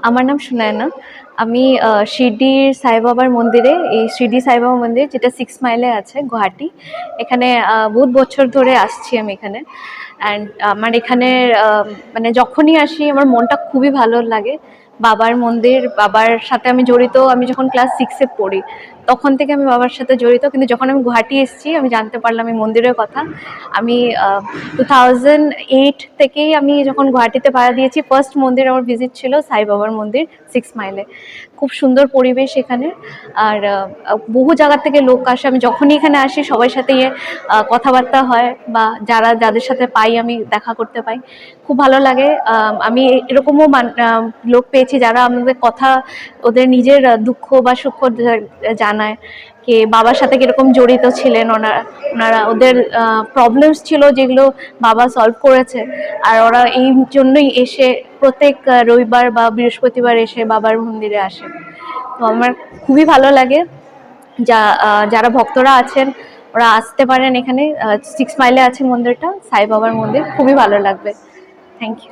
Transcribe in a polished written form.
আমার নাম সুনয়না। আমি শিরডির সাইবাবার মন্দিরে, এই শিরডি সাইবাবা মন্দির যেটা 6 মাইলে আছে গুয়াহাটি, এখানে বহুত বছর ধরে আসছি আমি এখানে। অ্যান্ড আমার এখানের মানে যখনই আসি আমার মনটা খুবই ভালো লাগে। বাবার মন্দির, বাবার সাথে আমি জড়িত। আমি যখন ক্লাস 6-এ পড়ি তখন থেকে আমি বাবার সাথে জড়িত, কিন্তু যখন আমি গুয়াহাটি এসেছি আমি জানতে পারলাম এই মন্দিরের কথা। আমি 2008 থেকেই আমি যখন গুয়াহাটিতে পাড়া দিয়েছি, ফার্স্ট মন্দির আমার ভিজিট ছিল সাই বাবার মন্দির 6 মাইলে। খুব সুন্দর পরিবেশ এখানে। আর বহু জায়গা থেকে লোক আসে। আমি যখনই এখানে আসি সবার সাথে কথাবার্তা হয়, বা যাদের সাথে পাই আমি দেখা করতে পাই, খুব ভালো লাগে। আমি এরকমও লোক পেয়েছি যারা আমাদের কথা, ওদের নিজের দুঃখ বা সুখ জানায়, কে বাবার সাথে কিরকম জড়িত ছিলেন ওনারা ওদের প্রবলেমস ছিল যেগুলো বাবা সলভ করেছে। আর ওরা এই জন্যই এসে প্রত্যেক রবিবার বা বৃহস্পতিবার এসে বাবার মন্দিরে আসে। তো আমার খুবই ভালো লাগে। যারা ভক্তরা আছেন ওরা আসতে পারেন এখানে। 6 মাইলে আছে মন্দিরটা, সাই বাবার মন্দির, খুবই ভালো লাগবে। Thank you.